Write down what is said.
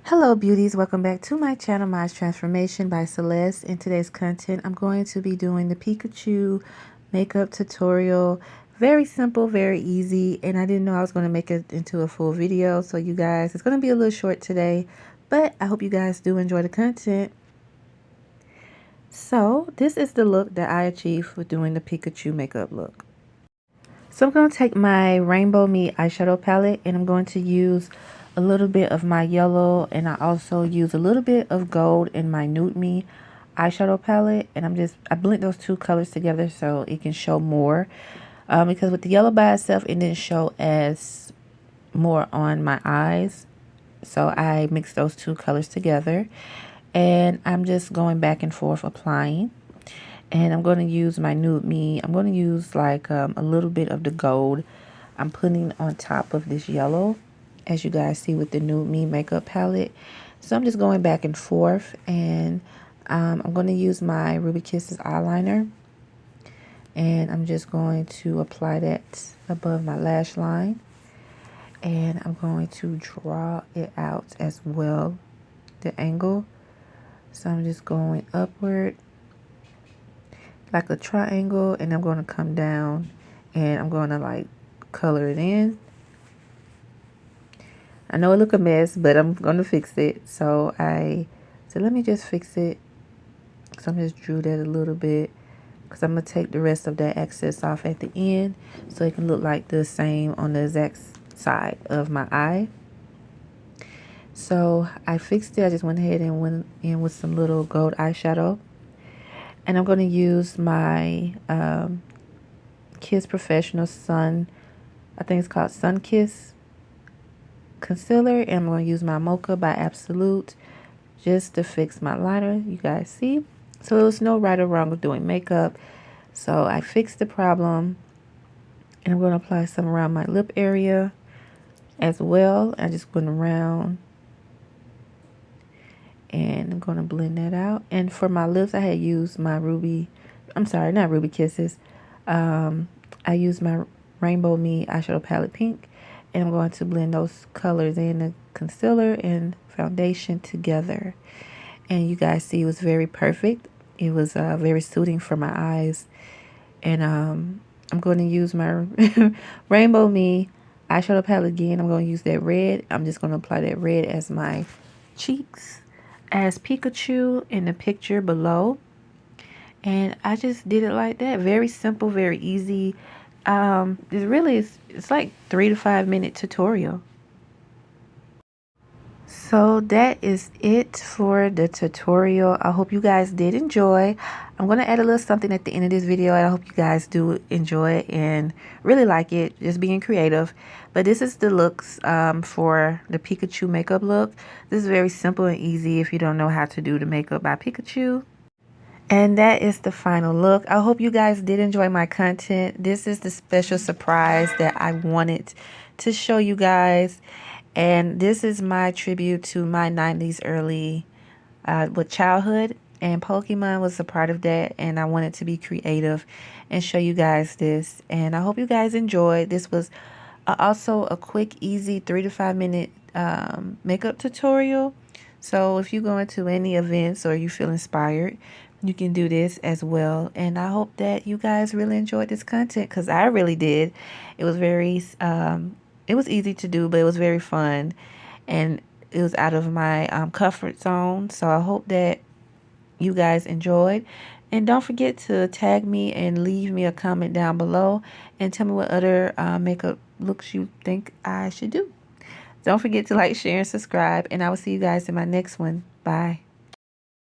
Hello beauties, welcome back to my channel, Ma's Transformation by Celeste. In today's content, I'm going to be doing the Pikachu makeup tutorial. Very simple, very easy, and I didn't know I was going to make it into a full video. So you guys, it's going to be a little short today, but I hope you guys do enjoy the content. So this is the look that I achieved with doing the Pikachu makeup look. So I'm going to take my Rainbow Me eyeshadow palette and I'm going to use a little bit of my yellow, and I also use a little bit of gold in my Nude Me eyeshadow palette, and I blend those two colors together so it can show more, because with the yellow by itself it didn't show as more on my eyes, so I mixed those two colors together and I'm just going back and forth applying. And I'm going to use my Nude Me. I'm going to use like a little bit of the gold I'm putting on top of this yellow, as you guys see with the Nude Me makeup palette. So I'm just going back and forth, and I'm going to use my Ruby Kisses eyeliner, and I'm just going to apply that above my lash line, and I'm going to draw it out as well, the angle. So I'm just going upward like a triangle, and I'm going to come down and I'm going to like color it in. I know it look a mess, but I'm going to fix it. So let me just fix it. So I just drew that a little bit because I'm going to take the rest of that excess off at the end so it can look like the same on the exact side of my eye. So I fixed it. I just went ahead and went in with some little gold eyeshadow. And I'm going to use my Kiss Professional Sun, I think it's called Sun Kiss concealer. And I'm going to use my Mocha by Absolute just to fix my liner, you guys see. So there's no right or wrong with doing makeup. So I fixed the problem. And I'm going to apply some around my lip area as well. I just went around. And I'm going to blend that out. And for my lips, I had used my not Ruby Kisses. I used my Rainbow Me eyeshadow palette pink. And I'm going to blend those colors in, the concealer and foundation together. And you guys see it was very perfect. It was very suiting for my eyes. And I'm going to use my Rainbow Me eyeshadow palette again. I'm going to use that red. I'm just going to apply that red as my cheeks, as Pikachu in the picture below. And I just did it like that. Very simple, very easy. It's like 3 to 5 minute tutorial. So that is it for the tutorial. I hope you guys did enjoy. I'm going to add a little something at the end of this video, and I hope you guys do enjoy it and really like it, just being creative. But this is the looks for the Pikachu makeup look. This is very simple and easy if you don't know how to do the makeup by Pikachu. And that is the final look. I hope you guys did enjoy my content. This is the special surprise that I wanted to show you guys. And this is my tribute to my 90s early with childhood. And Pokemon was a part of that. And I wanted to be creative and show you guys this. And I hope you guys enjoyed. This was also a quick, easy 3 to 5 minute makeup tutorial. So if you go into any events or you feel inspired, you can do this as well. And I hope that you guys really enjoyed this content, because I really did. It was very, it was easy to do, but it was very fun. And it was out of my comfort zone. So I hope that you guys enjoyed. And don't forget to tag me and leave me a comment down below and tell me what other makeup looks you think I should do. Don't forget to like, share, and subscribe. And I will see you guys in my next one. Bye.